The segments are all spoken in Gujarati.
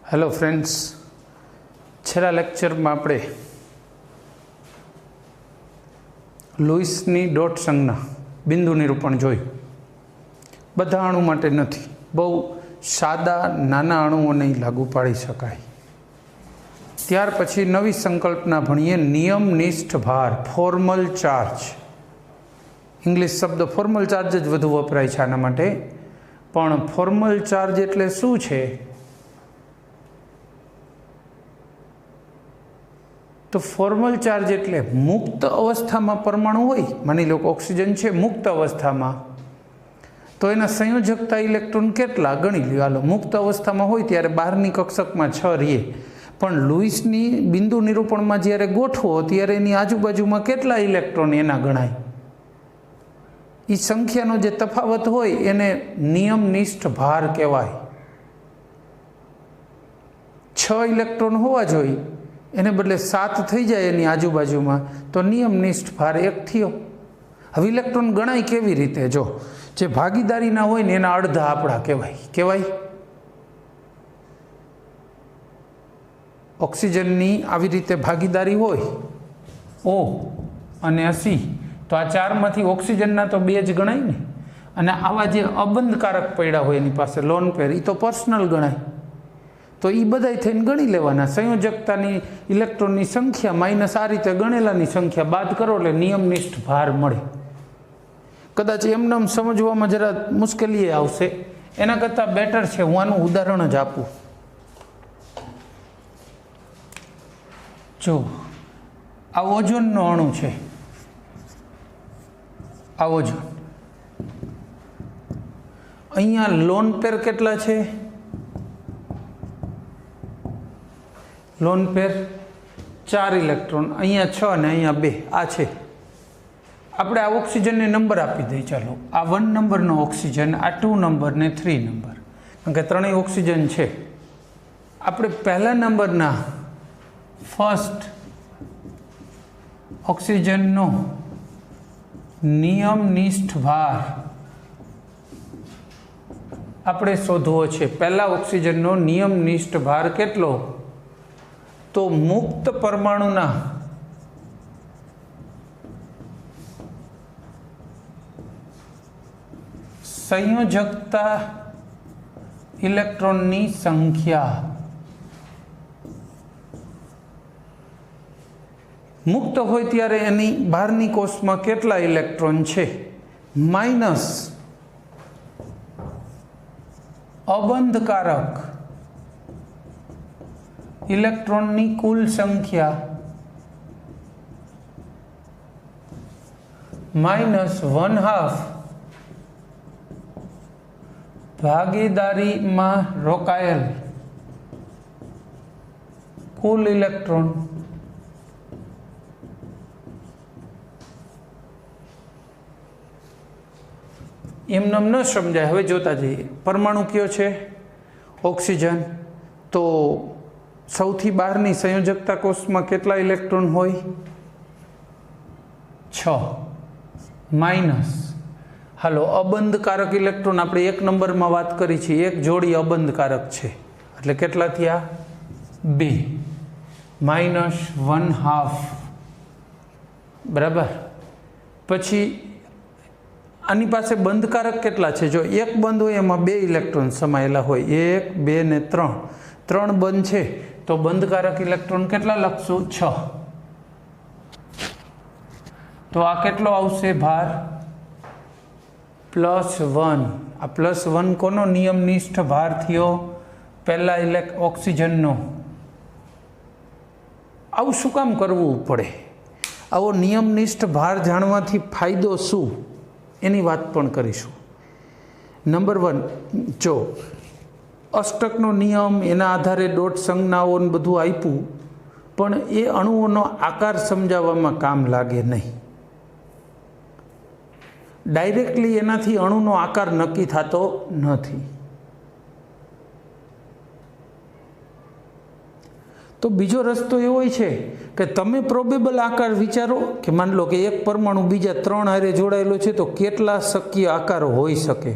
हेलो फ्रेंड्स, छेल्ला लेक्चर में आपणे लुईसनी डॉट संज्ञा बिंदु निरूपण जोयुं। बधा अणु माटे नथी, बहु सादा नाना अणुओने लागू पाड़ी शकाय। त्यार पछी नवी संकल्पना भणीए नियमनिष्ठ भार, फॉर्मल चार्ज। इंग्लिश शब्द फॉर्मल चार्ज ज वधु वपराय छे आना माटे, पण फॉर्मल चार्ज एटले शुं छे? तो फॉर्मल चार्ज एटले मुक्त अवस्था में परमाणु होय, मानी लो ऑक्सीजन है मुक्त अवस्था में, तो एना संयोजकता इलेक्ट्रॉन केटला गणी लो। हालो मुक्त अवस्था में होय त्यारे बहारनी कक्षक में 6 रहे, पण लुईसनी बिंदु निरूपण में ज्यारे गोठवो त्यारे एनी आजुबाजु में केटला इलेक्ट्रॉन एना गणाय। ई संख्यानो जे तफावत होय एने नियमनिष्ठ भार कहेवाय। 6 इलेक्ट्रॉन होवा जोईए, एने बदले 7 थई जाए एनी आजुबाजु में, तो नियमनिष्ठ भार 1 थयो। हवे इलेक्ट्रॉन गणाय केवी रीते? जो जे भागीदारी ना होय ने एना अर्धा आपड़ा कहेवाय। कहेवाय ऑक्सीजननी आवी रीते भागीदारी होय O अने C, तो आ 4 मांथी ऑक्सीजनना तो 2 ज गणाय ने, अने आवा जे अबंधकारक पड्या होय एनी पासे लोन पेर, ई तो पर्सनल गणाय। तो ये बधाई थईने गणी लेवाना। संयोजकतानी इलेक्ट्रॉननी संख्या माइनस आ रीते गणेलानी संख्या बाद करो એટલે नियमनिष्ठ भार मळे। कदाच एमनेम समजवामां जरा मुश्केली आवशे, एना करता बेटर छे हुं आनुं उदाहरण ज आपूं। जो आ ओजोननो अणु छे, आ ओजोन, अहींया लोन पेर केटला छे? लोन पेर 4 इलेक्ट्रॉन, अहींया 6 ने अहींया 2 आ छे। आपणे आ ऑक्सीजन ने नंबर आपी दई। चालो आ 1 नंबर नो ऑक्सीजन, आ 2 नंबर ने 3 नंबर, कारण के त्रणेय ऑक्सीजन छे। आपणे पहला नंबर ना फर्स्ट ऑक्सीजन नो नियमनिष्ठ भार आपणे शोधवो छे। पहला ऑक्सीजन नो नियमनिष्ठ भार केटलो? तो मुक्त परमाणुना संयोजकता इलेक्ट्रॉननी संख्या। मुक्त होय त्यारे एनी बहारनी कोष में केटला इलेक्ट्रॉन छे, माइनस अबंधकारक इलेक्ट्रॉननी कुल संख्या माइनस 1/2 भागीदारी में रोकाયેલ कुल इलेक्ट्रॉन। एमनेम न समझाय। हवे जोता जईए। परमाणु कयो छे? ऑक्सीजन। तो सौथी बहारनी संयोजकता कोष में केटला इलेक्ट्रॉन होय? 6 माइनस। हालो अबंधकारक इलेक्ट्रॉन आपणे 1 नंबर में बात करी छे, 1 जोड़ी अबंधकारक छे, एटले केटला थया? 2 माइनस 1/2 बराबर। पछी आनी पासे बंधकारक केटला छे? जो 1 बंध होय एमां 2 इलेक्ट्रॉन समायेला होय, 1 2 ने 3 बंध छे, तो बंधकारक इलेक्ट्रॉन केटला लखशुं? 6। तो आ केटलो आवशे भार? +1। आ +1 कोनो नियमनिष्ठ भार थयो? पहला ऑक्सीजन नो। आवुं शुं काम करवुं पड़े? आवो नियमनिष्ठ भार जाणवाथी फायदो शुं एनी वात पण करीशुं। नंबर 1, जो अष्टकनो नियम एना आधारे डॉट संज्ञाओ ने बधुं आप्युं, पण ए अणुओनो आकार समजाववामां काम लागे नहीं। डायरेक्टली एनाथी अणुनो आकार नक्की थतो नथी। तो बीजो रस्तो एवो छे के तमे प्रोबेबल आकार विचारो कि मान लो कि एक परमाणु बीजा 3 हारे जोड़ायेलो छे, तो केटला शक्य आकार होई शके?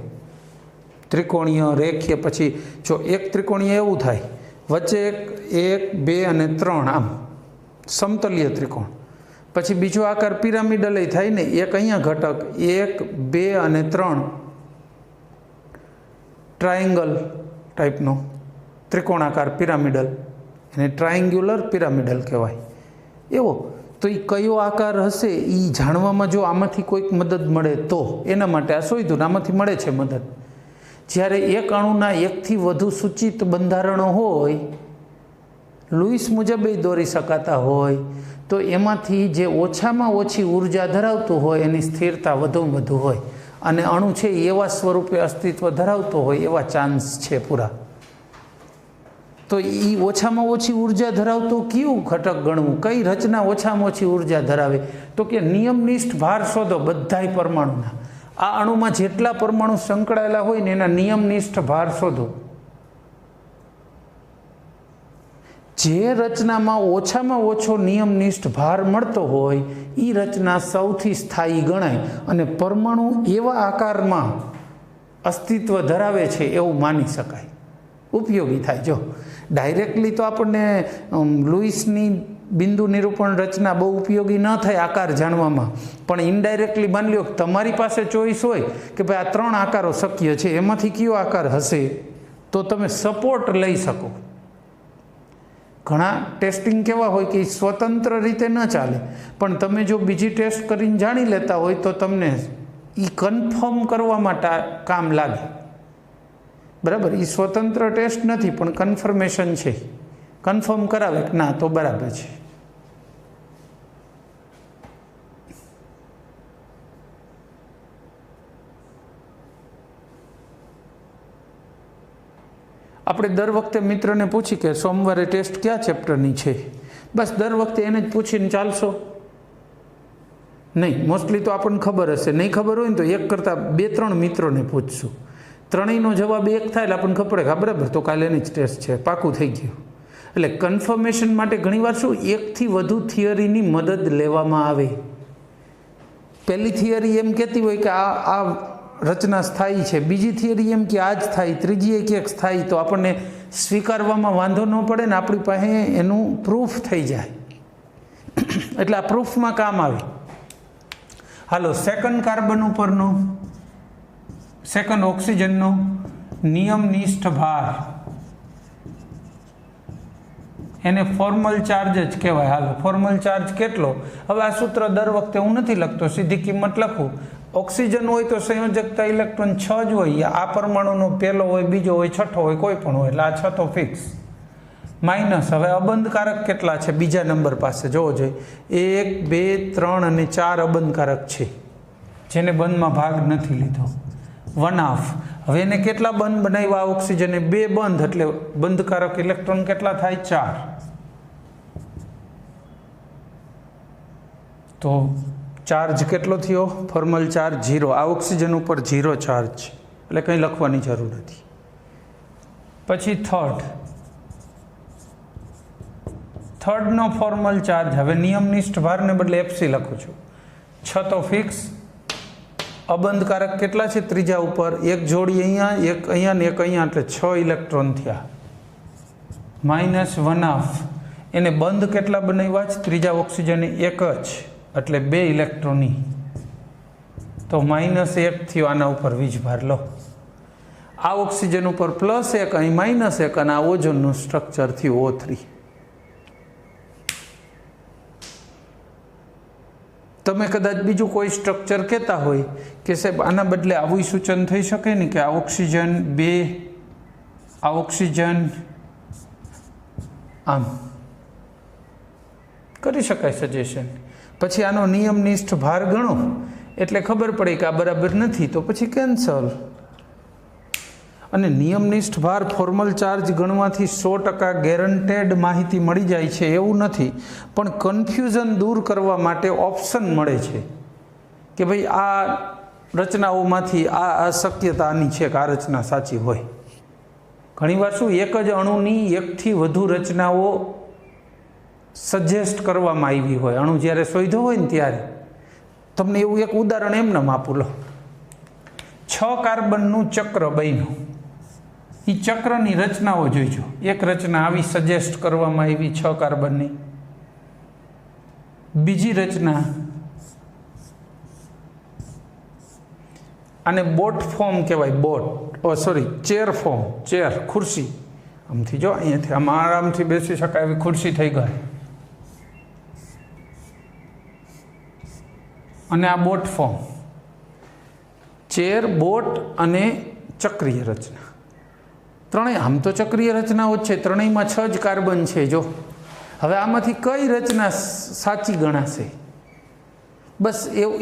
त्रिकोणीय, रेखीय, पछी जो एक त्रिकोणीय एवं थाय વચ્ચે એક 2 અને 3 આમ સમતલીય ત્રિકોણ, પછી બીજો આકાર પિરામિડલ થાય ને, એક અહીંયા ઘટક 1 2 અને 3 ટ્રાયંગલ ટાઈપનો ત્રિકોણાકાર પિરામિડલ, એને ટ્રાયંગ્યુલર પિરામિડલ કહેવાય એવો. તો એ કયો આકાર હશે એ જાણવામાં જો આમાંથી કોઈક મદદ મળે તો એના માટે આ શોધ્યું, આમાંથી મળે છે મદદ. જ્યારે એક અણુના એકથી વધુ સૂચિત બંધારણો હોય, લુઈસ મુજબ દોરી શકાતા હોય, તો એમાંથી જે ઓછામાં ઓછી ઉર્જા ધરાવતું હોય એની સ્થિરતા વધુમાં વધુ હોય, અને અણુ છે એવા સ્વરૂપે અસ્તિત્વ ધરાવતો હોય એવા ચાન્સ છે પૂરા. તો એ ઓછામાં ઓછી ઉર્જા ધરાવતો કયું ઘટક ગણવું, કઈ રચના ઓછામાં ઓછી ઉર્જા ધરાવે? તો કે નિયમનિષ્ઠ ભાર શોધો બધાય પરમાણુના. આ અણુમાં જેટલા પરમાણુ સંકળાયેલા હોય ને એના નિયમનિષ્ઠ ભાર શોધો. જે રચનામાં ઓછામાં ઓછો નિયમનિષ્ઠ ભાર મળતો હોય એ રચના સૌથી સ્થાયી ગણાય અને પરમાણુ એવા આકારમાં અસ્તિત્વ ધરાવે છે એવું માની શકાય, ઉપયોગી થાય. જો ડાયરેક્ટલી તો આપણને લુઈસની બિંદુ નિરૂપણ રચના બહુ ઉપયોગી ન થાય આકાર જાણવામાં, પણ ઇનડાયરેક્ટલી માની લો કે તમારી પાસે ચોઈસ હોય કે ભાઈ આ 3 આકારો શક્ય છે, એમાંથી કયો આકાર હશે, તો તમે સપોર્ટ લઈ શકો. ઘણા ટેસ્ટિંગ કેવા હોય કે સ્વતંત્ર રીતે ન ચાલે, પણ તમે જો બીજી ટેસ્ટ કરીને જાણી લેતા હોય તો તમને એ કન્ફર્મ કરવા માટે કામ લાગે. બરાબર, એ સ્વતંત્ર ટેસ્ટ નથી પણ કન્ફર્મેશન છે, કન્ફર્મ કરાવે કે ના તો બરાબર છે. આપણે દર વખતે મિત્રને પૂછી કે સોમવારે ટેસ્ટ કયા ચેપ્ટરની છે, બસ દર વખતે એને જ પૂછીને ચાલશો નહીં. મોસ્ટલી તો આપણને ખબર હશે, નહીં ખબર હોય ને તો એક કરતાં 2-3 મિત્રોને પૂછશું, ત્રણેયનો જવાબ એક થાય એટલે આપણને ખબર કે બરાબર તો કાલે એની જ ટેસ્ટ છે, પાકું થઈ ગયું. એટલે કન્ફર્મેશન માટે ઘણીવાર શું એકથી વધુ થિયરીની મદદ લેવામાં આવે. પહેલી થિયરી એમ કહેતી હોય કે આ રચના સ્થાયી છે, બીજી થિયરી એમ કે આ જ થાય, ત્રીજી એક સ્થાયી, તો આપણને સ્વીકારવામાં વાંધો ન પડે ને આપણી પાસે એનું પ્રૂફ થઈ જાય. એટલે આ પ્રૂફમાં કામ આવે. હાલો, સેકન્ડ કાર્બન ઉપરનો, સેકન્ડ ઓક્સિજનનો નિયમનિષ્ઠ ભાર, એને ફોર્મલ ચાર્જ જ કહેવાય. હાલો, ફોર્મલ ચાર્જ કેટલો? હવે આ સૂત્ર દર વખતે હું નથી લખતો, સીધી કિંમત લખું. ઓક્સિજન હોય તો સંયોજકતા ઇલેક્ટ્રોન 6 જ હોય, આ પરમાણુનો પહેલો હોય, બીજો હોય, છઠ્ઠો હોય, કોઈ પણ હોય, એટલે આ 6 તો ફિક્સ. માઇનસ, હવે અબંધકારક કેટલા છે બીજા નંબર પાસે જોવો જોઈએ, 1 2 3 અને 4 અબંધકારક છે, જેને બંધમાં ભાગ નથી લીધો, 1/2. હવે એને કેટલા બંધ બનાવ્યા ઓક્સિજને? 2 બંધ, એટલે બંધકારક ઇલેક્ટ્રોન કેટલા થાય? 4. તો ચાર્જ કેટલો થયો? Formal charge 0. આ ઓક્સિજન ઉપર 0 ચાર્જ, એટલે કંઈ લખવાની જરૂર નથી. પછી થર્ડનો ફોર્મલ ચાર્જ, હવે નિયમનિષ્ઠ ભારને બદલે એફસી લખું છું, 6 તો ફિક્સ. અબંધકારક કેટલા છે ત્રીજા ઉપર? એક જોડી અહીંયા, એક અહીંયા ને એક અહીંયા, એટલે 6 ઇલેક્ટ્રોન થયા. -1/2. એને બંધ કેટલા બનાવ્યા છે ત્રીજા ઓક્સિજન? 1 જ, એટલે 2 ઇલેક્ટ્રોની, તો -1 થયો. આના ઉપર વીજભાર લો. આ ઓક્સિજન ઉપર +1, અહીં -1, અને આ ઓઝોનનું સ્ટ્રક્ચર થયું O3. તમે કદાચ બીજું કોઈ સ્ટ્રક્ચર કહેતા હોય કે સાહેબ આના બદલે આવું સૂચન થઈ શકે ને કે આ ઓક્સિજન 2, આ ઓક્સિજન આમ કરી શકાય સજેશન. પછી આનો નિયમનિષ્ઠ ભાર ગણો એટલે ખબર પડે કે આ બરાબર નથી, તો પછી કેન્સલ. અને નિયમનિષ્ઠ ભાર ફોર્મલ ચાર્જ ગણવાથી 100% ગેરંટેડ માહિતી મળી જાય છે એવું નથી, પણ કન્ફ્યુઝન દૂર કરવા માટે ઓપ્શન મળે છે કે ભાઈ આ રચનાઓમાંથી આ અશક્યતા આની છે કે આ રચના સાચી હોય. ઘણીવાર શું એક જ અણુની એકથી વધુ રચનાઓ સજેસ્ટ કરવામાં આવી હોય, અણુ જ્યારે શોધ્યો હોય ને ત્યારે. તમને એવું એક ઉદાહરણ એમને આપું લો, 6 કાર્બનનું ચક્ર બન્યું, એ ચક્રની રચનાઓ જોઈજો। એક રચના આવી સજેસ્ટ કરવામાં આવી 6 કાર્બનની, બીજી રચના આને બોટ ફોર્મ કહેવાય, boat sorry chair form, chair ખુરશી, આમથી જો અહીંયાથી આમ આરામથી બેસી શકાય એવી ખુરશી થઈ ગઈ, અને આ બોટ ફોર્મ, ચેર, બોટ અને ચક્રીય રચના, ત્રણેય આમ તો ચક્રીય રચનાઓ જ છે, ત્રણેયમાં 6 જ કાર્બન છે। જો હવે આમાંથી કઈ રચના સાચી ગણાશે? બસ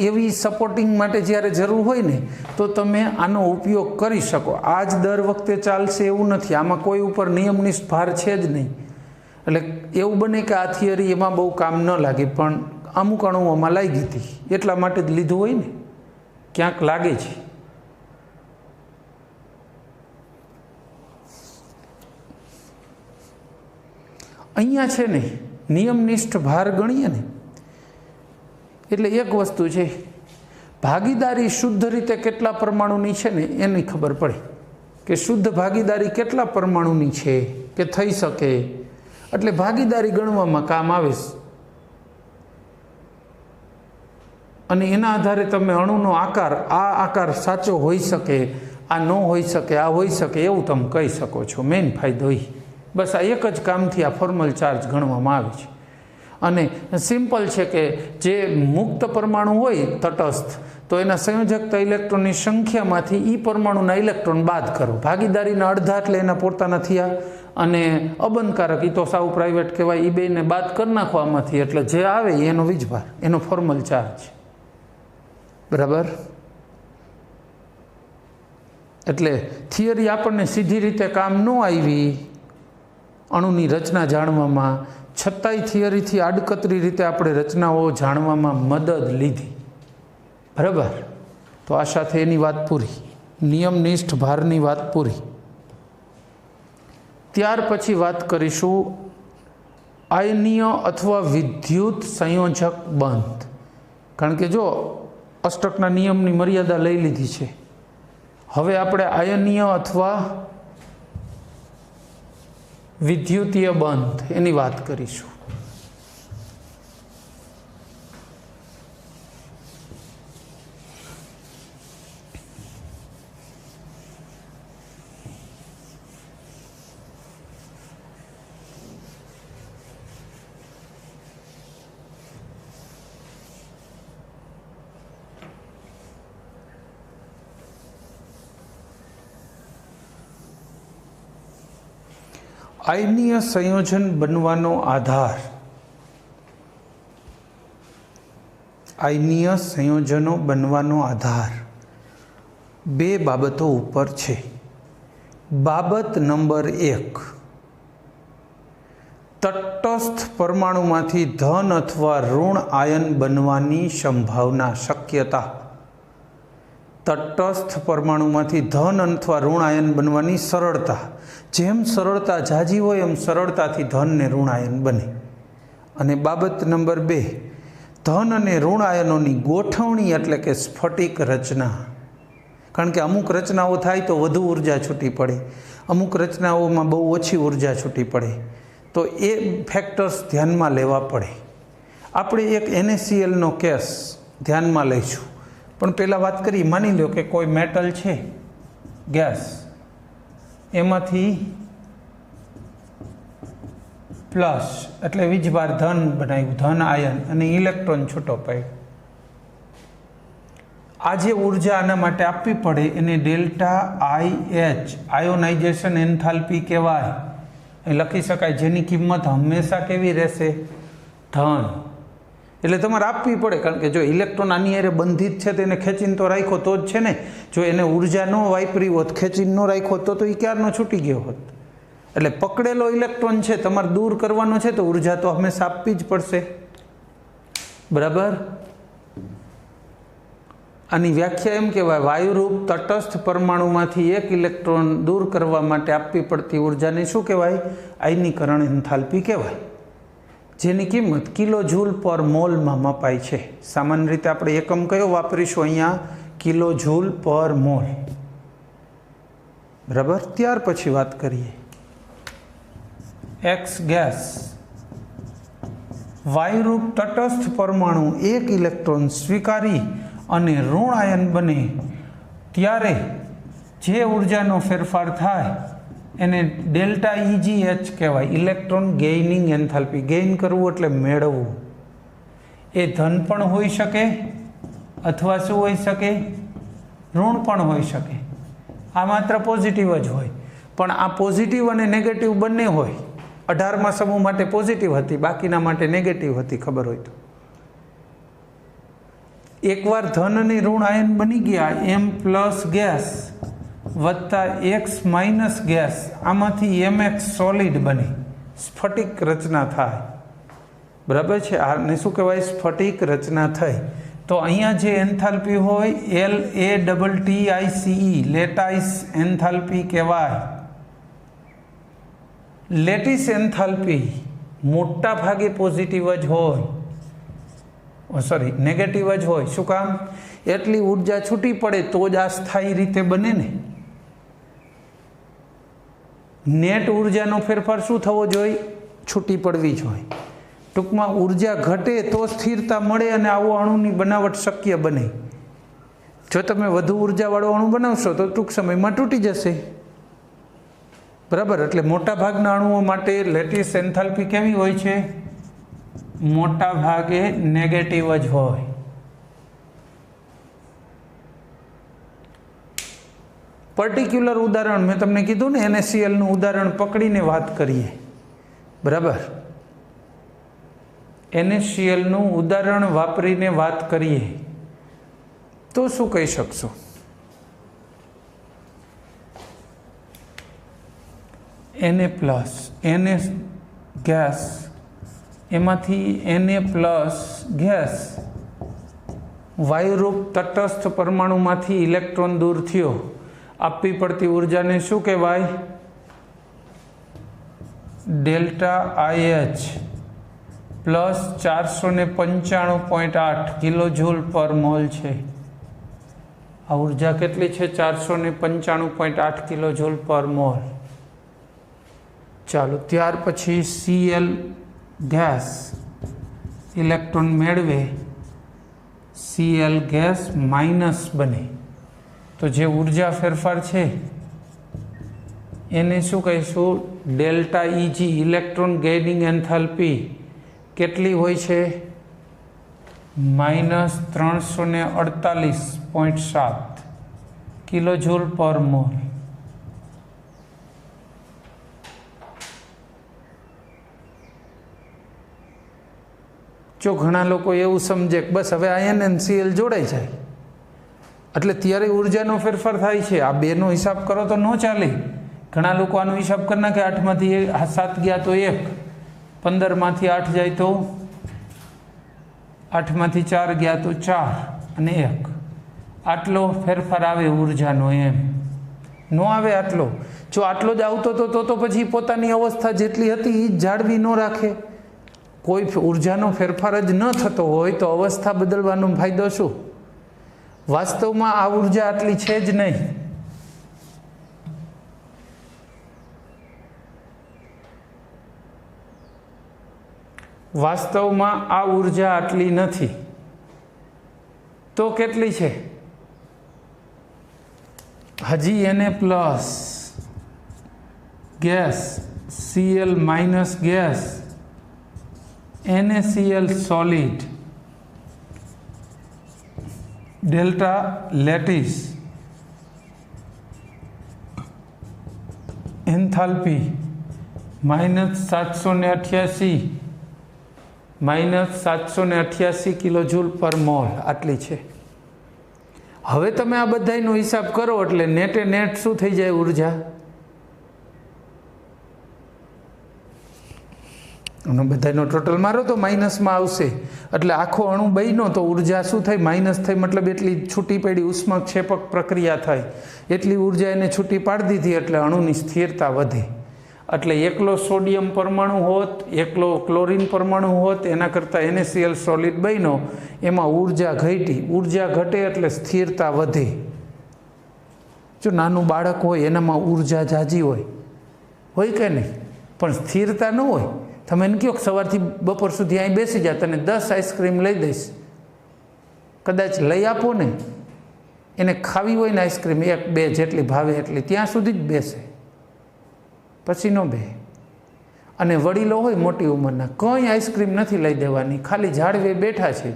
એવી સપોર્ટિંગ માટે જ્યારે જરૂર હોય ને તો તમે આનો ઉપયોગ કરી શકો। આ જ દર વખતે ચાલશે એવું નથી, આમાં કોઈ ઉપર નિયમનિષ્ઠ ભાર છે જ નહીં। એટલે એવું બને કે આ થિયરી એમાં બહુ કામ ન લાગે, પણ અમુક અણુઓમાં લાગી હતી એટલા માટે જ લીધું હોય ને, ક્યાંક લાગે છે। અહીંયા છે ને નિયમનિષ્ઠ ભાર ગણીએ ને એટલે એક વસ્તુ છે, ભાગીદારી શુદ્ધ રીતે કેટલા પરમાણુની છે ને એની ખબર પડે કે શુદ્ધ ભાગીદારી કેટલા પરમાણુની છે કે થઈ શકે, એટલે ભાગીદારી ગણવામાં કામ આવે અને એના આધારે તમે અણુનો આકાર, આ આકાર સાચો હોઈ શકે, આ ન હોઈ શકે, આ હોઈ શકે એવું તમે કહી શકો છો। મેઇન ફાયદો એ બસ આ એક જ કામથી આ ફોર્મલ ચાર્જ ગણવામાં આવે છે। અને સિમ્પલ છે કે જે મુક્ત પરમાણુ હોય તટસ્થ, તો એના સંયોજકતા ઇલેક્ટ્રોનની સંખ્યામાંથી એ પરમાણુના ઇલેક્ટ્રોન બાદ કરો, ભાગીદારીના અડધા એટલે એના પોતાના થયા, અને અબંધકારક એ તો સાવ પ્રાઇવેટ કહેવાય, એ બેને બાદ કરી નાખવામાંથી એટલે જે આવે એનો વીજભાર, એનો ફોર્મલ ચાર્જ, બરાબર। એટલે થિયરી આપણને સીધી રીતે કામ ન આવી અણુની રચના જાણવામાં, છતાંય થિયરીથી આડકતરી રીતે આપણે રચનાઓ જાણવામાં મદદ લીધી, બરાબર। તો આ સાથે એની વાત પૂરી, નિયમનિષ્ઠ ભારની વાત પૂરી। ત્યાર પછી વાત કરીશું આયનીય અથવા વિદ્યુત સંયોજક બંધ, કારણ કે જો અષ્ટકના નિયમની મર્યાદા લઈ લીધી છે, હવે આપણે આયનીય અથવા વિદ્યુતીય બંધ એની વાત કરીશું। આયનીય સંયોજન બનવાનો આધાર, આયનીય સંયોજનો બનવાનો આધાર 2 બાબતો ઉપર છે। બાબત નંબર 1, તટસ્થ પરમાણુમાંથી ધન અથવા ઋણ આયન બનવાની સંભાવના, શક્યતા। તટસ્થ પરમાણુમાંથી ધન અથવા ઋણ આયન બનવાની સરળતા, જેમ સરળતા ઝાઝી હોય એમ સરળતાથી ધન ને ઋણ આયન બને। અને બાબત નંબર 2, ધન અને ઋણ આયનોની ગોઠવણી એટલે કે સ્ફટિક રચના, કારણ કે અમુક રચનાઓ થાય તો વધુ ઉર્જા છૂટી પડે, અમુક રચનાઓમાં બહુ ઓછી ઉર્જા છૂટી પડે, તો એ ફેક્ટર્સ ધ્યાનમાં લેવા પડે। આપણે એક NaClનો કેસ ધ્યાનમાં લઈશું, પણ પહેલાં વાત કરી, માની લો કે કોઈ મેટલ છે, ગેસ, એમાંથી પ્લસ એટલે વીજભાર ધન બનાવ્યું, ધન આયન, અને ઇલેક્ટ્રોન છૂટો પાડ્યો। આ જે ઉર્જા આના માટે આપવી પડે એને ડેલ્ટા IH આયોનાઇઝેશન એન્થાલ્પી કહેવાય, એ લખી શકાય, જેની કિંમત હંમેશા કેવી રહેશે? ધન। એટલે તમારે આપવી પડે, કારણ કે જો ઇલેક્ટ્રોન આની હારે બંધિત છે તો એને ખેંચીને તો રાખ્યો તો જ છે ને, જો એને ઉર્જા ન વાપરી હોત, ખેંચીને ન રાખ્યો તો એ ક્યારનો છૂટી ગયો હોત। એટલે પકડેલો ઇલેક્ટ્રોન છે તમારે દૂર કરવાનો છે તો ઉર્જા તો હંમેશા આપવી જ પડશે, બરાબર। આની વ્યાખ્યા એમ કહેવાય, વાયુરૂપ તટસ્થ પરમાણુમાંથી એક ઇલેક્ટ્રોન દૂર કરવા માટે આપવી પડતી ઉર્જાને શું કહેવાય? આયનીકરણ એન્થાલ્પી કહેવાય, જેની કિંમત કિલો જૂલ પર મોલમાં મપાય છે। સામાન્ય રીતે આપણે એકમ કયો વાપરીશું અહીંયા? કિલો જૂલ પર મોલ, बराबर। त्यार पछी बात करिए एक्स गैस वायुरूप तटस्थ परमाणु एक इलेक्ट्रॉन स्वीकारी अने ऋण आयन बने त्यारे जे ऊर्जानो फेरफार थाय एने डेल्टा EGH कहेवाय, इलेक्ट्रॉन गेइनिंग एंथाल्पी। गेइन करवुं एटले मेळववुं। ए धन पण होई शके अथवा शुं होई शके, ऋण पण होई शके। आ मात्र पॉजिटिव ज होय, पण आ पॉजिटिव अने नेगेटिव बंने होय। 18मा समूह माटे पॉजिटिव हती, बाकीना माटे नेगेटिव हती, खबर होय तो। एकवार धन अने ऋण आयन बनी गया M प्लस गैस वत्ता X माइनस गैस, आमांथी MX सॉलिड बने, स्फटिक रचना थाय। बराबर छे। आने शुं कहेवाय? स्फटिक रचना थई। तो अहींया जे एंथाल्पी होय LATTICE लेटाइस एंथाल्पी कहेवाय। लेटिस एंथाल्पी मोटा भागे पॉजिटिव ज होय, सॉरी नेगेटिव ज होय। शुं काम? एटली ऊर्जा छूटी पड़े तो ज आ स्थायी रीते बने ने। नेट ऊर्जानो फेरफार शुं थवो जोईए? छूटी पड़वी जोईए। टूंकमां ऊर्जा घटे तो स्थिरता मळे अने आवो अणुनी बनावट शक्य बने। जो तमे वधु ऊर्जावाळो अणु बनावशो तो टूंक समयमां तूटी जशे। बराबर। एटले मोटा भागना अणुओ माटे लेटिस एंथाल्पी केवी होय छे? मोटा भागे नेगेटिव ज होय। पर्टिक्युलर उदाहरण मैं तमने कीधुं ने NaCl नुं उदाहरण पकड़ीने वात करीए। बराबर। NaCl नुं उदाहरण वापरीने वात करीए तो शुं कही शकशो? Na प्लस Na गैस एमांथी Na प्लस गैस वायुरूप तटस्थ परमाणुमांथी इलेक्ट्रॉन दूर थयो। आपवी पड़ती ऊर्जा ने शुं कहेवाय? Delta IH plus 495.8 kilojoule per mole छे। आ ऊर्जा केटली छे? 495.8 किलो जूल पर मोल। चालो त्यार पछी Cl गैस इलेक्ट्रॉन मेळवे, Cl गैस माइनस बने तो जे ऊर्जा फेरफार छे एने शुं कहीशुं? Delta EG electron gaining enthalpy केटली होय छे? माइनस 348.7 किलो जूल पर मोल। जो घणा लोको एवुं समझे कि बस हवे आयन एंड Cl जोड़ाई जाए એટલે ત્યારે ઊર્જાનો ફેરફાર થાય છે। આ બેનો હિસાબ કરો તો ન ચાલે। ઘણા લોકો આનો હિસાબ કરી નાખે 8માંથી 7 ગયા તો 1, 15માંથી 8 જાય તો 8માંથી 4 ગયા તો 4 અને 1, આટલો ફેરફાર આવે ઊર્જાનો। એમ ન આવે આટલો। જો આટલો જ આવતો તો પછી પોતાની અવસ્થા જેટલી હતી એ જ જાળવી ન રાખે। કોઈ ઊર્જાનો ફેરફાર જ ન થતો હોય તો અવસ્થા બદલવાનો ફાયદો શું? वास्तव में आ ऊर्जा आटली छे ज नहीं। वास्तव में आ ऊर्जा आटली नहीं तो केटली छे? हजी Na plus gas Cl minus gas NaCl solid delta lattice enthalpy -788 kilojoule per mole आटली छे। हवे तमे आ बधाईनो हिसाब करो एटले नेटे नेट शुं थई जाय ऊर्जा? અને બધાનો ટોટલ મારો તો માઇનસમાં આવશે એટલે આખો અણુ બન્યો તો ઊર્જા શું થઈ? માઇનસ થઈ, મતલબ એટલી છૂટી પડી, ઉષ્માક્ષેપક પ્રક્રિયા થઈ, એટલી ઊર્જા એને છૂટી પાડી દીધી એટલે અણુની સ્થિરતા વધે। એટલે એકલો સોડિયમ પરમાણુ હોત, એકલો ક્લોરીન પરમાણુ હોત, એના કરતાં NaCl સોલિડ બન્યો એમાં ઊર્જા ઘટી। ઊર્જા ઘટે એટલે સ્થિરતા વધે। જો નાનું બાળક હોય એનામાં ઉર્જા જાજી હોય કે નહીં, પણ સ્થિરતા ન હોય. તમે એને કહો કે સવારથી બપોર સુધી અહીં બેસી જા, તને 10 આઈસ્ક્રીમ લઈ દઈશ, કદાચ લઈ આપો ને, એને ખાવી હોય ને આઈસ્ક્રીમ 1-2 જેટલી ભાવે એટલી, ત્યાં સુધી જ બેસે, પછી ન બે. અને વડીલો હોય મોટી ઉંમરના, કંઈ આઈસ્ક્રીમ નથી લઈ દેવાની, ખાલી ઝાડવે બેઠા છે,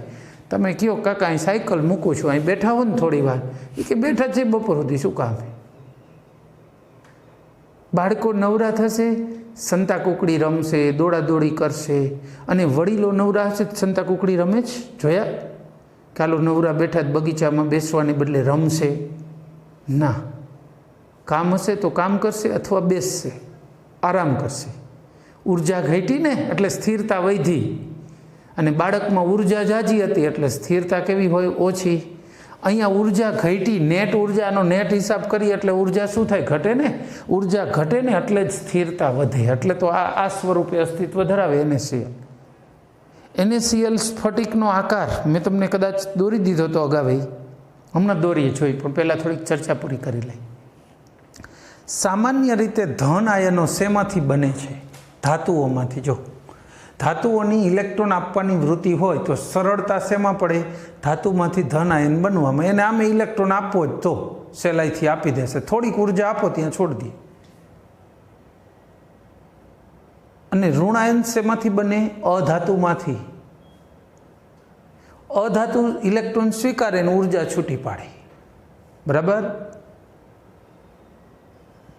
તમે કહો કાકા અહીં સાયકલ મૂકું છું, અહીં બેઠા હો ને થોડી વાર, એ કે બેઠા છે બપોર સુધી, શું કામ? બાળકો નવરા થશે, સંતા કુકડી રમશે, દોડાદોડી કરશે, અને વડીલો નવરા હશે સંતા કુકડી રમે જ જોયા? કાલો નવરા બેઠા જ બગીચામાં બેસવાને બદલે રમશે ના. કામ હશે તો કામ કરશે અથવા બેસશે, આરામ કરશે. ઉર્જા ઘટી ને એટલે સ્થિરતા વધી, અને બાળકમાં ઉર્જા જાજી હતી એટલે સ્થિરતા કેવી હોય? ઓછી. અહીંયા ઉર્જા ઘટી, નેટ ઉર્જાનો નેટ હિસાબ કરીએ એટલે ઉર્જા શું થાય? ઘટે ને. ઉર્જા ઘટે ને એટલે જ સ્થિરતા વધે. એટલે તો આ સ્વરૂપે અસ્તિત્વ ધરાવે NaCl. NaCl સ્ફટિકનો આકાર મેં તમને કદાચ દોરી દીધો તો અગાઉ, હમણાં દોરીએ જોઈ, પણ પહેલાં થોડીક ચર્ચા પૂરી કરી લઈ. સામાન્ય રીતે ધન આયનો શેમાંથી બને છે? ધાતુઓમાંથી. જો ધાતુઓની ઇલેક્ટ્રોન આપવાની વૃત્તિ હોય તો સરળતા શેમાં પડે? ધાતુમાંથી ધન આયન બનવામાં. એને આમે ઇલેક્ટ્રોન આપવો જ તો સહેલાઈથી આપી દેશે, થોડીક ઉર્જા આપો ત્યાં છોડી દે. અને ઋણ આયન શેમાંથી બને? અધાતુમાંથી. અધાતુ ઇલેક્ટ્રોન સ્વીકારે ને ઉર્જા છૂટી પાડે, બરાબર?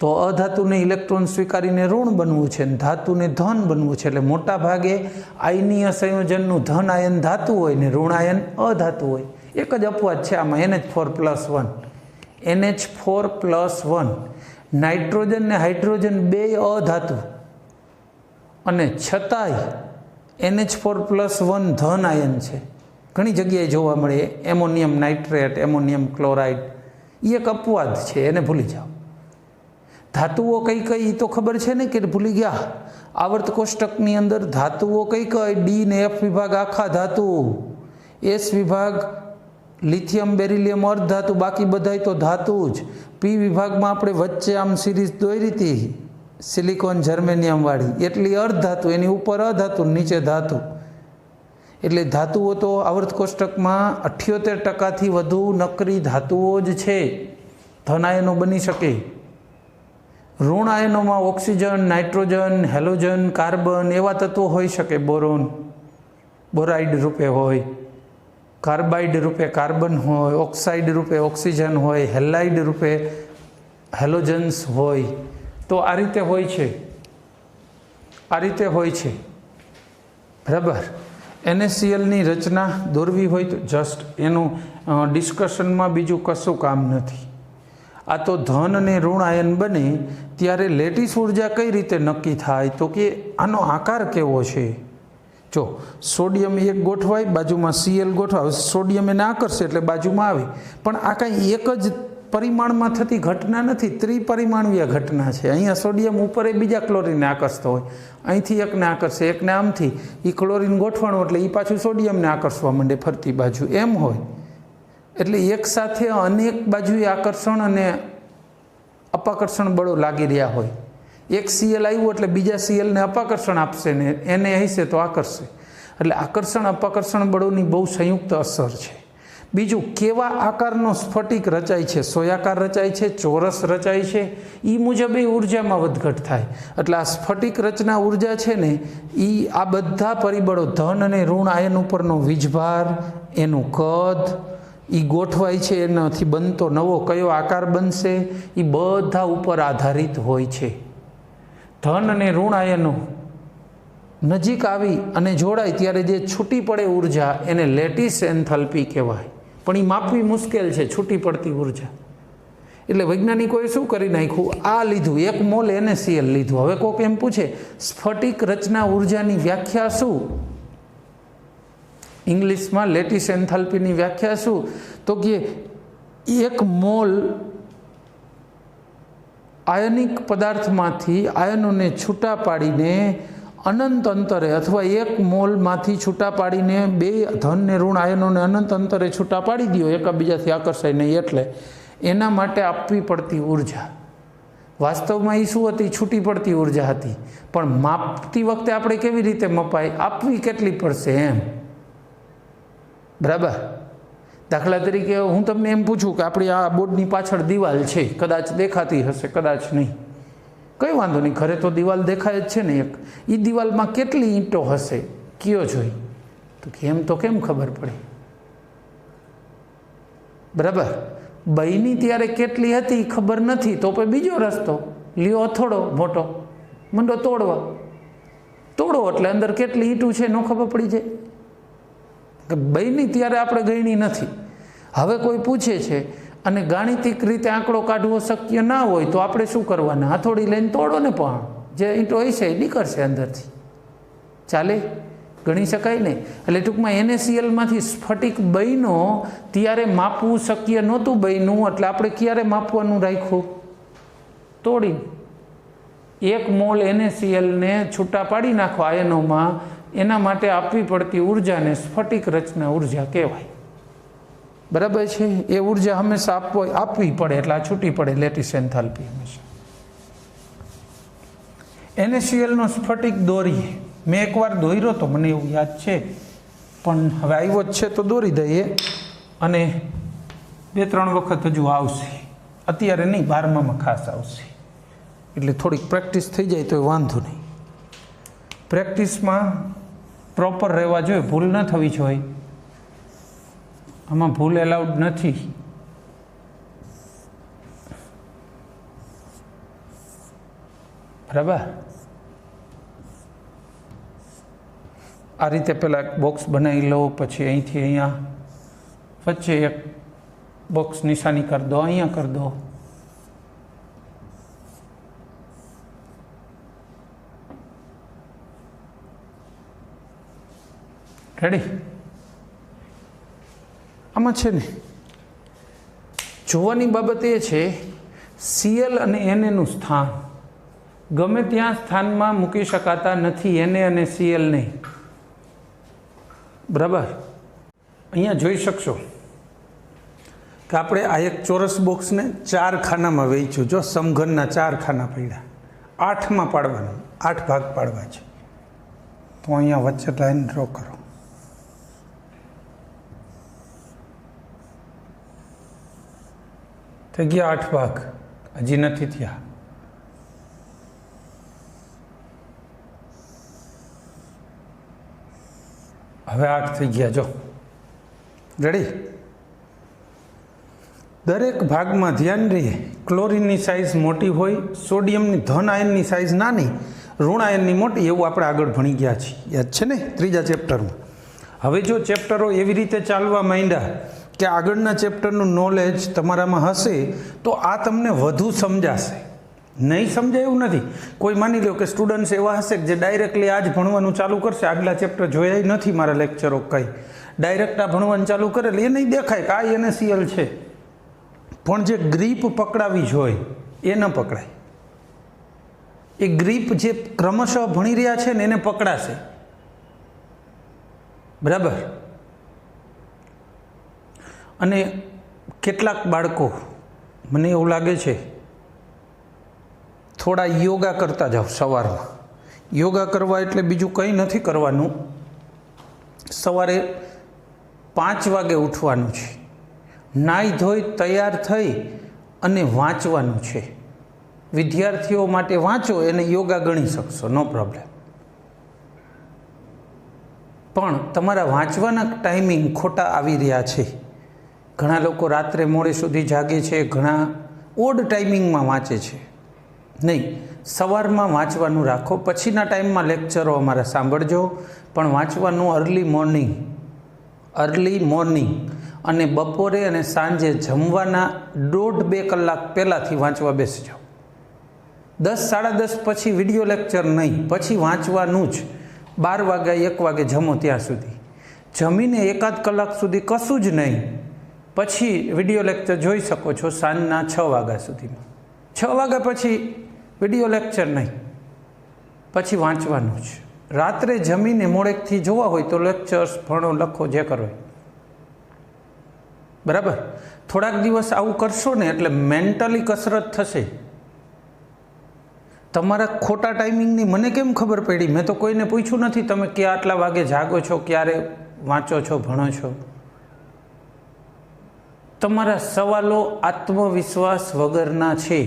તો અધાતુને ઇલેક્ટ્રોન સ્વીકારીને ઋણ બનવું છે, ધાતુને ધન બનવું છે. એટલે મોટા ભાગે આયનીય સંયોજનનું ધન આયન ધાતુ હોય ને ઋણ આયન અધાતુ હોય. એક જ અપવાદ છે આમાં, NH4+1. NH4+1 નાઇટ્રોજન ને હાઇડ્રોજન બે અધાતુ, અને છતાંય NH4+1 ધન આયન છે. ઘણી જગ્યાએ જોવા મળે. એમોનિયમ નાઇટ્રેટ, એમોનિયમ ક્લોરાઇડ, એ એક અપવાદ છે, એને ભૂલી જાઓ. ધાતુઓ કઈ કઈ તો ખબર છે ને કે ભૂલી ગયા? આવર્ત કોષ્ટકની અંદર ધાતુઓ કઈ કઈ? ડી ને F વિભાગ આખા ધાતુ, S વિભાગ લિથિયમ બેરિલિયમ અર્ધ ધાતુ, બાકી બધાય તો ધાતુ જ. P વિભાગમાં આપણે વચ્ચે આમ સિરીઝ દોરી હતી સિલિકોન જર્મેનિયમ વાળી, એટલી અર્ધ ધાતુ, એની ઉપર અધાતુ, નીચે ધાતુ. એટલે ધાતુઓ તો આવર્ત કોષ્ટકમાં 78% વધુ નકરી ધાતુઓ જ છે. ધન આયનો બની શકે. ઋણ આયનોમાં ઓક્સિજન, નાઇટ્રોજન, હેલોજન, કાર્બન એવા તત્વો હોઈ શકે. બોરોન બોરાઇડ રૂપે હોય, કાર્બાઇડ રૂપે કાર્બન હોય, ઓક્સાઇડ રૂપે ઓક્સિજન હોય, હેલાઇડ રૂપે હેલોજન્સ હોય. તો આ રીતે હોય છે, આ રીતે હોય છે, બરાબર? NaClની રચના દોરવી હોય તો જસ્ટ એનું ડિસ્કશનમાં બીજું કશું કામ નથી. આ તો ધન અને ઋણ આયન બને ત્યારે લેટિસ ઉર્જા કઈ રીતે નક્કી થાય? તો કે આનો આકાર કેવો છે? જો સોડિયમ એક ગોઠવાય, બાજુમાં Cl ગોઠવાય, સોડિયમ એને આકર્ષે એટલે બાજુમાં આવે. પણ આ કાંઈ એક જ પરિમાણમાં થતી ઘટના નથી, ત્રિપરિમાણીય ઘટના છે. અહીંયા સોડિયમ ઉપર એ બીજા ક્લોરીનને આકર્ષતો હોય, અહીંથી એકને આકર્ષે, એકને આમથી, એ ક્લોરીન ગોઠવાનું એટલે એ પાછું સોડિયમને આકર્ષવા માંડે ફરતી બાજુ, એમ હોય. એટલે એક સાથે અનેક બાજુએ આકર્ષણ અને અપાકર્ષણ બળો લાગી રહ્યા હોય. એક Cl આવ્યું એટલે બીજા Clને અપાકર્ષણ આપશે ને એને હશે તો આકર્ષે. એટલે આકર્ષણ અપાકર્ષણ બળોની બહુ સંયુક્ત અસર છે. બીજું, કેવા આકારનો સ્ફટિક રચાય છે? સોયાકાર રચાય છે, ચોરસ રચાય છે, એ મુજબ એ ઉર્જામાં વધઘટ થાય. એટલે આ સ્ફટિક રચના ઉર્જા છે ને, એ આ બધા પરિબળો, ધન અને ઋણ આયન ઉપરનો વીજભાર, એનું કદ, એ ગોઠવાય છે, એનાથી બનતો નવો કયો આકાર બનશે, એ બધા ઉપર આધારિત હોય છે. ધન અને ઋણ આયનો નજીક આવી અને જોડાય ત્યારે જે છૂટી પડે ઉર્જા એને લેટિસ એન્થાલ્પી કહેવાય. પણ એ માપવી મુશ્કેલ છે, છૂટી પડતી ઉર્જા. એટલે વૈજ્ઞાનિકોએ શું કરી નાખ્યું? આ લીધું, 1 મોલ NaCl લીધું. હવે કોઈક એમ પૂછે સ્ફટિક રચના ઉર્જાની વ્યાખ્યા શું? ઇંગ્લિશમાં લેટિસ એન્થાલ્પીની વ્યાખ્યા શું? તો કે 1 મોલ આયનિક પદાર્થમાંથી આયનોને છૂટા પાડીને અનંત અંતરે, અથવા 1 મોલમાંથી છૂટા પાડીને 2 ધન ને ઋણ આયનોને અનંત અંતરે છૂટા પાડી દો, એકબીજાથી આકર્ષાય નહીં એટલે એના માટે આપવી પડતી ઉર્જા. વાસ્તવમાં એ શું હતી? છૂટી પડતી ઉર્જા હતી. પણ માપતી વખતે આપણે કેવી રીતે મપાય? આપવી કેટલી પડશે એમ. બરાબર. દાખલા તરીકે હું તમને એમ પૂછું કે આપણી આ બોર્ડની પાછળ દિવાલ છે, કદાચ દેખાતી હશે, કદાચ નહીં, કંઈ વાંધો નહીં, ઘરે તો દિવાલ દેખાય જ છે ને એક. એ દિવાલમાં કેટલી ઈંટો હશે કયો જોઈ? તો કેમ તો કેમ ખબર પડે? બરાબર. બની ત્યારે કેટલી હતી ખબર નથી, તો પછી બીજો રસ્તો લ્યો, હથોડો મોટો મંડો તોડવા. તોડો એટલે અંદર કેટલી ઈંટું છે ન ખબર પડી જાય. બની ત્યારે આપણે ગણી નથી. હવે કોઈ પૂછે છે અને ગાણિતિક રીતે આંકડો કાઢવો શક્ય ના હોય તો આપણે શું કરવાના? હથોડી લઈને તોડો ને, પણ જે ઈંટો હશે એ નીકળશે અંદરથી. ચાલે? ગણી શકાય ને. એટલે ટૂંકમાં NaClમાંથી સ્ફટિક બન્યો ત્યારે માપવું શક્ય નહોતું બન્યું, એટલે આપણે ક્યારે માપવાનું રાખ્યું? તોડીને. 1 મોલ NaClને છૂટા પાડી નાખો આયનોમાં, એના માટે આપવી પડતી ઉર્જાને સ્ફટિક રચના ઉર્જા કહેવાય. બરાબર છે. એ ઉર્જા હંમેશા આપવી પડે, એટલે આ છૂટી પડે લેટિસ એન્થાલ્પી હંમેશા. NaClનો સ્ફટિક દોરીએ. મેં એકવાર દોર્યો તો, મને એવું યાદ છે, પણ હવે આવ્યો જ છે તો દોરી દઈએ, અને 2-3 વખત હજુ આવશે. અત્યારે નહીં, 12મામાં ખાસ આવશે. એટલે થોડીક પ્રેક્ટિસ થઈ જાય તો વાંધો નહીં. પ્રેક્ટિસમાં પ્રોપર રહેવા જોઈએ, ભૂલ ન થવી જોઈએ. આમાં ભૂલ એલાઉડ નથી. બરાબર. આ રીતે પહેલાં એક બોક્સ બનાવી લો, પછી અહીંથી અહીંયા વચ્ચે એક બોક્સ નિશાની કરી દો, અહીંયા કરી દો. રેડી? આમાં છે ને જોવાની બાબત એ છે, Cl અને Na નું સ્થાન ગમે ત્યાં સ્થાનમાં મૂકી શકાતા નથી, Na અને Cl નહીં. બરાબર. અહીંયા જોઈ શકશો કે આપણે આ એક ચોરસ બોક્સને 4 ખાનામાં વહેંચ્યું. જો સમઘનના 4 ખાના પડ્યા, 8માં પાડવાનું, 8 ભાગ પાડવા છે. તો અહીંયા વચ્ચે લાઈન ડ્રો કરો. થઈ ગયા 8 ભાગ. હજી નથી થયા. હવે 8 થઈ ગયા. જો રેડી? દરેક ભાગમાં ધ્યાન રહે, ક્લોરીનની સાઇઝ મોટી હોય, સોડિયમની ધન આયનની સાઇઝ નાની, ઋણ આયનની મોટી, એવું આપણે આગળ ભણી ગયા છીએ. યાદ છે ને 3જા ચેપ્ટરમાં. હવે જો ચેપ્ટરો એવી રીતે ચાલવા માંડ્યા કે આગળના ચેપ્ટરનું નોલેજ તમારામાં હશે તો આ તમને વધુ સમજાશે. નહીં સમજાય એવું નથી. કોઈ માની લો કે સ્ટુડન્ટ્સ એવા હશે કે જે ડાયરેક્ટલી આજ ભણવાનું ચાલુ કરશે, આગલા ચેપ્ટર જોયા નથી મારા લેક્ચરો કંઈ, ડાયરેક્ટ આ ભણવાનું ચાલુ કરે એટલે એ નહીં દેખાય કે આ NaCl છે, પણ જે ગ્રીપ પકડાવી જોઈએ એ ન પકડાય. એ ગ્રીપ જે ક્રમશઃ ભણી રહ્યા છે ને એને પકડાશે. બરાબર. અને કેટલાક બાળકો, મને એવું લાગે છે, થોડા યોગા કરતા જાઓ સવારમાં. યોગા કરવા એટલે બીજું કંઈ નથી કરવાનું. સવારે 5 વાગે ઉઠવાનું છે, નાહી ધોઈ તૈયાર થઈ અને વાંચવાનું છે. વિદ્યાર્થીઓ માટે વાંચો, એને યોગા ગણી શકશો, નો પ્રોબ્લેમ. પણ તમારા વાંચવાના ટાઈમિંગ ખોટા આવી રહ્યા છે. ઘણા લોકો રાત્રે મોડે સુધી જાગે છે, ઘણા ઓડ ટાઈમિંગમાં વાંચે છે. નહીં, સવારમાં વાંચવાનું રાખો. પછીના ટાઈમમાં લેક્ચરો અમારા સાંભળજો, પણ વાંચવાનું અર્લી મોર્નિંગ અને બપોરે અને સાંજે જમવાના 1.5-2 કલાક પહેલાંથી વાંચવા બેસી જાઓ. 10-10:30 પછી વિડીયો લેક્ચર નહીં, પછી વાંચવાનું જ. 12 વાગ્યા 1 વાગે જમો ત્યાં સુધી, જમીને 1-8 કલાક સુધી કશું જ નહીં, પછી વિડીયો લેક્ચર જોઈ શકો છો સાંજના 6 વાગ્યા સુધીમાં. 6 વાગ્યા પછી વિડીયો લેક્ચર નહીં, પછી વાંચવાનું જ. રાત્રે જમીને મોડેકથી જોવા હોય તો લેક્ચર્સ ભણો, લખો, જે કરો. બરાબર. થોડાક દિવસ આવું કરશો ને એટલે મેન્ટલી કસરત થશે. તમારા ખોટા ટાઈમિંગની મને કેમ ખબર પડી? મેં તો કોઈને પૂછ્યું નથી તમે ક્યાં આટલા વાગે જાગો છો, ક્યારે વાંચો છો, ભણો છો. તમારા સવાલો આત્મવિશ્વાસ વગરના છે.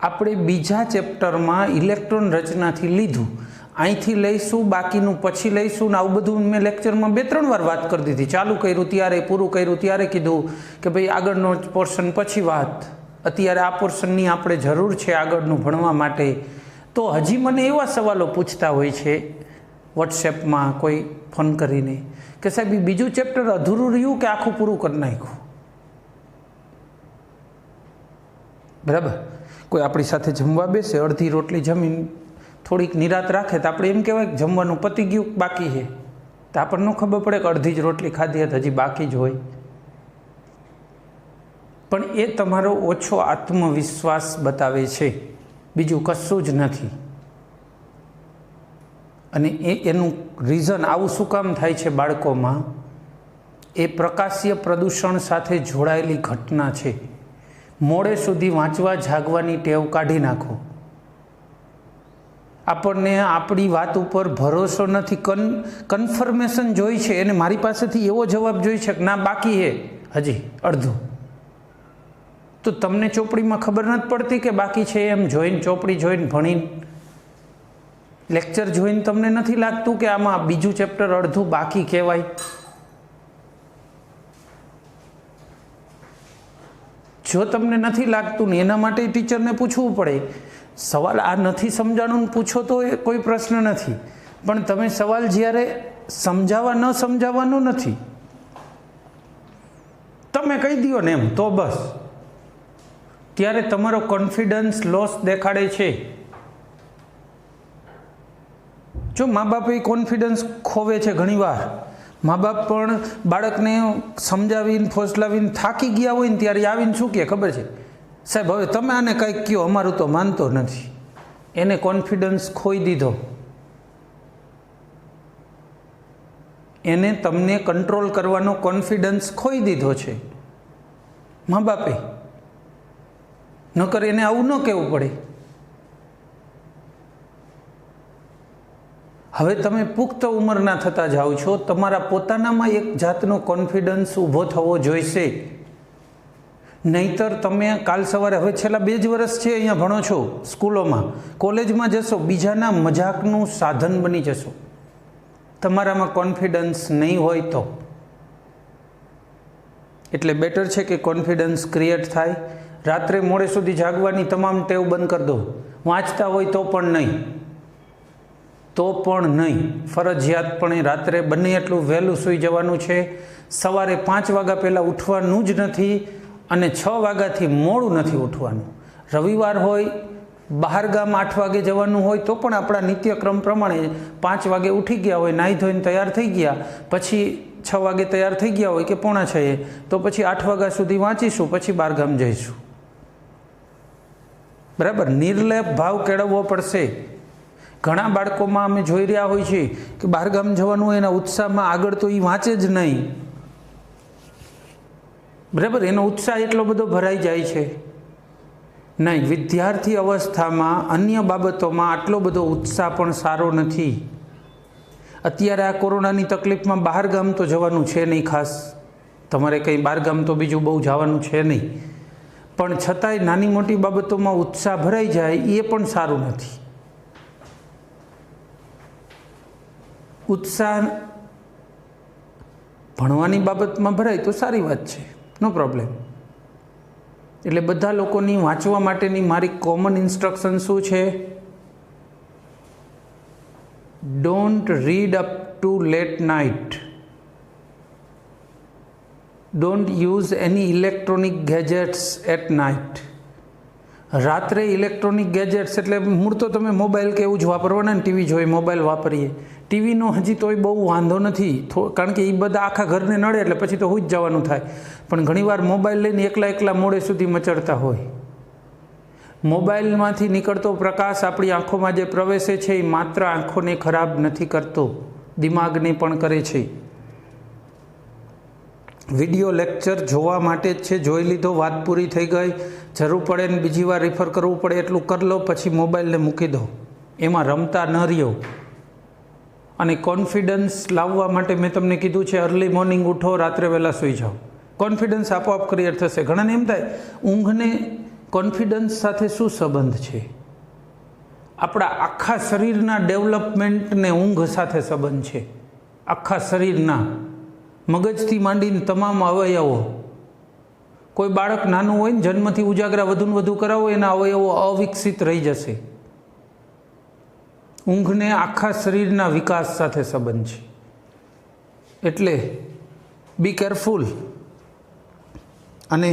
આપણે બીજા ચેપ્ટરમાં ઇલેક્ટ્રોન રચનાથી લીધું, અહીંથી લઈશું, બાકીનું પછી લઈશું ને આવું બધું મેં લેક્ચરમાં 2-3 વાર વાત કરી દીધી. ચાલુ કર્યું ત્યારે, પૂરું કર્યું ત્યારે કીધું કે ભાઈ આગળનો પોર્શન પછી વાત, અત્યારે આ પોર્શનની આપણે જરૂર છે આગળનું ભણવા માટે. તો હજી મને એવા સવાલો પૂછતા હોય છે વોટ્સએપમાં કોઈ ફોન કરીને કે સાહેબ બીજું ચેપ્ટર અધૂરું રહ્યું કે આખું પૂરું કરી નાખ્યું? બરાબર. કોઈ આપણી સાથે જમવા બેસે, અડધી રોટલી જમીન થોડીક નિરાત રાખે તો આપણે એમ કહેવાય કે જમવાનું પતી ગયું, બાકી છે. તો આપણને ન ખબર પડે કે અડધી જ રોટલી ખાધી હતી, હજી બાકી જ હોય. પણ એ તમારો ઓછો આત્મવિશ્વાસ બતાવે છે, બીજું કશું જ નથી. અને એનું રીઝન આવું શું કામ થાય છે બાળકોમાં? એ પ્રકાશીય પ્રદૂષણ સાથે જોડાયેલી ઘટના છે. મોડે સુધી વાંચવા જાગવાની ટેવ કાઢી નાખો. આપણને આપણી વાત ઉપર ભરોસો નથી, કન્ફર્મેશન જોઈ છે, એને મારી પાસેથી એવો જવાબ જોઈ છે કે ના બાકી હે હજી અડધું. તો તમને ચોપડીમાં ખબર નથી પડતી કે બાકી છે એમ જોઈને, ચોપડી જોઈને, ભણીને, લેક્ચર જોઈને તમને નથી લાગતું કે આમાં બીજું ચેપ્ટર અડધું બાકી કહેવાય? જો તમને નથી લાગતું ને એના માટે ટીચરને પૂછવું પડે. સવાલ આ નથી સમજાણું પૂછો તો એ કોઈ પ્રશ્ન નથી, પણ તમે સવાલ જ્યારે સમજાવવા ન સમજાવવાનું નથી, તમે કહી દો ને એમ તો બસ, ત્યારે તમારો કોન્ફિડન્સ લોસ દેખાડે છે. જો મા બાપે કોન્ફિડન્સ ખોવે છે ઘણીવાર. મા બાપ પણ બાળકને સમજાવીને ફોસલાવીને થાકી ગયા હોય ને ત્યારે આવીને શું કહે ખબર છે? સાહેબ હવે તમે આને કંઈક કહો, અમારું તો માનતો નથી. એને કોન્ફિડન્સ ખોઈ દીધો. એને તમને કંટ્રોલ કરવાનો કોન્ફિડન્સ ખોઈ દીધો છે મા બાપે. નકર એને આવું ન કહેવું પડે. હવે તમે પુખ્ત ઉંમરના થતા જાઓ છો, તમારા પોતાનામાં એક જાતનો કોન્ફિડન્સ ઊભો થવો જોઈશે. નહીતર તમે કાલ સવારે, હવે છેલ્લા 2 જ વર્ષ છે અહીંયા ભણો છો, સ્કૂલોમાં, કોલેજમાં જશો, બીજાના મજાકનું સાધન બની જશો. તમારામાં કોન્ફિડન્સ નહીં હોય તો. એટલે બેટર છે કે કોન્ફિડન્સ ક્રિએટ થાય. રાત્રે મોડે સુધી જાગવાની તમામ ટેવ બંધ કરી દો. વાંચતા હોય તો પણ નહીં. ફરજિયાતપણે રાત્રે બને એટલું વહેલું સૂઈ જવાનું છે. સવારે 5 વાગ્યા પહેલાં ઉઠવાનું જ નથી અને 6 વાગ્યાથી મોડું નથી ઉઠવાનું. રવિવાર હોય, બહાર ગામ 8 વાગે જવાનું હોય તો પણ આપણા નિત્યક્રમ પ્રમાણે 5 વાગે ઉઠી ગયા હોય, નાહી ધોઈને તૈયાર થઈ ગયા, પછી 6 વાગે તૈયાર થઈ ગયા હોય કે 5:45, તો પછી 8 વાગ્યા સુધી વાંચીશું, પછી બહારગામ જઈશું. બરાબર. નિર્લેપ ભાવ કેળવવો પડશે. ઘણા બાળકોમાં અમે જોઈ રહ્યા હોય છે કે બહારગામ જવાનું હોય, એના ઉત્સાહમાં આગળ તો એ વાંચે જ નહીં. બરાબર. એનો ઉત્સાહ એટલો બધો ભરાઈ જાય છે. નહીં, વિદ્યાર્થી અવસ્થામાં અન્ય બાબતોમાં આટલો બધો ઉત્સાહ પણ સારો નથી. અત્યારે આ કોરોનાની તકલીફમાં બહારગામ તો જવાનું છે નહીં ખાસ. તમારે કંઈ બહારગામ તો બીજું બહુ જવાનું છે નહીં, પણ છતાંય નાની મોટી બાબતોમાં ઉત્સાહ ભરાઈ જાય એ પણ સારું નથી. ઉત્સાહ ભણવાની બાબતમાં ભરાય તો સારી વાત છે, નો પ્રોબ્લેમ. એટલે બધા લોકોની વાંચવા માટેની મારી કોમન ઇન્સ્ટ્રક્શન શું છે? Don't read up to late night. Don't use any electronic gadgets at night. રાત્રે ઇલેક્ટ્રોનિક ગેજેટ્સ એટલે મૂળ તો તમે મોબાઈલ કે એવું જ વાપરવાના ને, ટીવી જોઈએ, મોબાઈલ વાપરીએ. ટીવીનો હજી તોય બહુ વાંધો નથી, કારણ કે એ બધા આખા ઘરને નડે એટલે પછી તો હોઈ જ જવાનું થાય. પણ ઘણીવાર મોબાઈલ લઈને એકલા મોડે સુધી મચડતા હોય. મોબાઈલમાંથી નીકળતો પ્રકાશ આપણી આંખોમાં જે પ્રવેશે છે એ માત્ર આંખોને ખરાબ નથી કરતો, દિમાગને પણ કરે છે. વિડીયો લેક્ચર જોવા માટે જ છે, જોઈ લીધો, વાત પૂરી થઈ ગઈ. જરૂર પડે ને બીજી વાર રિફર કરવું પડે એટલું કરી લો, પછી મોબાઈલને મૂકી દો, એમાં રમતા ન રહ્યો. અને કોન્ફિડન્સ લાવવા માટે મેં તમને કીધું છે અર્લી મોર્નિંગ ઉઠો, રાત્રે વહેલા સૂઈ જાઓ, કોન્ફિડન્સ આપોઆપ ક્લિયર થશે. ઘણાને એમ થાય ઊંઘને કોન્ફિડન્સ સાથે શું સંબંધ છે? આપણા આખા શરીરના ડેવલપમેન્ટને ઊંઘ સાથે સંબંધ છે. આખા શરીરના મગજથી માંડીને તમામ અવયવો. કોઈ બાળક નાનું હોય ને જન્મથી ઉજાગરા વધુને વધુ કરાવો, એના અવયવો અવિકસિત રહી જશે. ઊંઘને આખા શરીરના વિકાસ સાથે સંબંધ છે. એટલે બી કેરફુલ. અને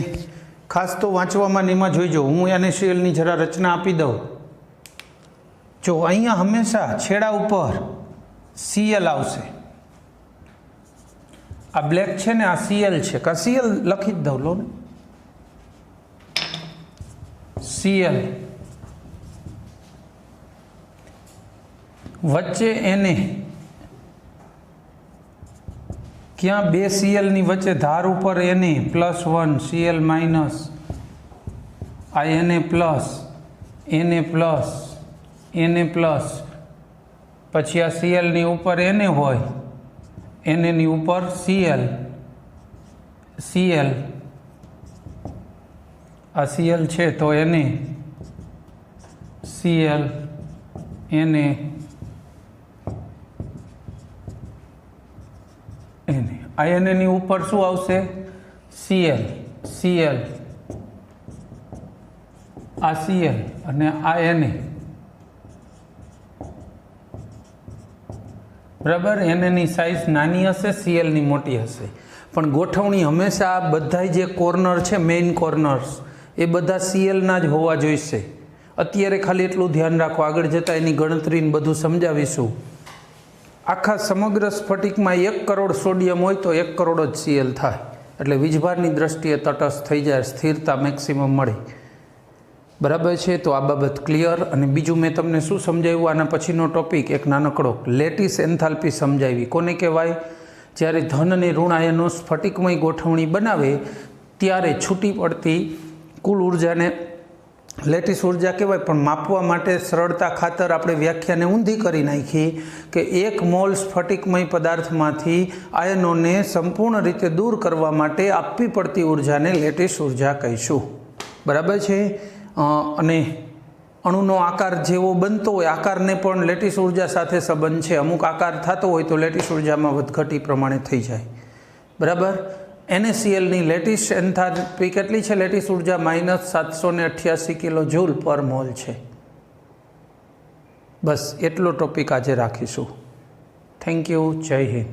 ખાસ તો વાંચવામાં ને એમાં જોઈજો. હું NaClની જરા રચના આપી દઉં. જો અહીંયા હંમેશા છેડા ઉપર Cl આવશે. આ બ્લેક છે ને, આ Cl છે. કા Cl લખી જ દઉં, લો ને, Cl. વચ્ચે Na. ક્યાં બે Cl ની વચ્ચે ધાર ઉપર Na+1 Cl માઇનસ, આ Na plus, Na plus, Na plus, પછી આ Cl ની ઉપર Na હોય, Na ની ઉપર Cl, Cl, આ Cl છે તો Na, Cl, Na, આ Na ની ઉપર શું આવશે? Cl, Cl, આ Cl અને આ Na. બરાબર. Na ની સાઇઝ નાની હશે, Cl ની મોટી હશે, પણ ગોઠવણી હંમેશા આ બધા જે કોર્નર છે, મેઇન કોર્નર્સ, એ બધા Clના જ હોવા જોઈશે. અત્યારે ખાલી એટલું ધ્યાન રાખો, આગળ જતાં એની ગણતરીને બધું સમજાવીશું. આખા સમગ્ર સ્ફટિકમાં 1 કરોડ સોડિયમ હોય તો 1 કરોડ જ Cl થાય. એટલે વીજભારની દ્રષ્ટિએ તટસ્થ થઈ જાય, સ્થિરતા મેક્સિમમ મળે. બરાબર છે. તો આ બાબત ક્લિયર. અને બીજું મેં તમને શું સમજાવ્યું? આના પછીનો ટોપિક એક નાનકડો લેટિસ એન્થાલ્પી સમજાવી. કોને કહેવાય? જ્યારે ધન અને ઋણ આયનો સ્ફટિકમય ગોઠવણી બનાવે ત્યારે છૂટી પડતી કુલ ઉર્જાને લેટિસ ઉર્જા કહેવાય. પણ માપવા માટે સરળતા ખાતર આપણે વ્યાખ્યાને ઊંધી કરી નાખી કે 1 મોલ સ્ફટિકમય પદાર્થમાંથી આયનોને સંપૂર્ણ રીતે દૂર કરવા માટે આપવી પડતી ઉર્જાને લેટિસ ઉર્જા કહીશું. બરાબર છે. અને અણુનો આકાર જેવો બનતો હોય, આકારને પણ લેટિસ ઉર્જા સાથે સંબંધ છે. અમુક આકાર થતો હોય તો લેટિસ ઉર્જામાં વધઘટી પ્રમાણે થઈ જાય. બરાબર. NaClની લેટિસ એન્થાલ્પી કેટલી છે? લેટિસ ઉર્જા -788 કિલો જૂલ પર મોલ છે. બસ એટલો ટોપિક આજે રાખીશું. Thank you. જય હિન્દ.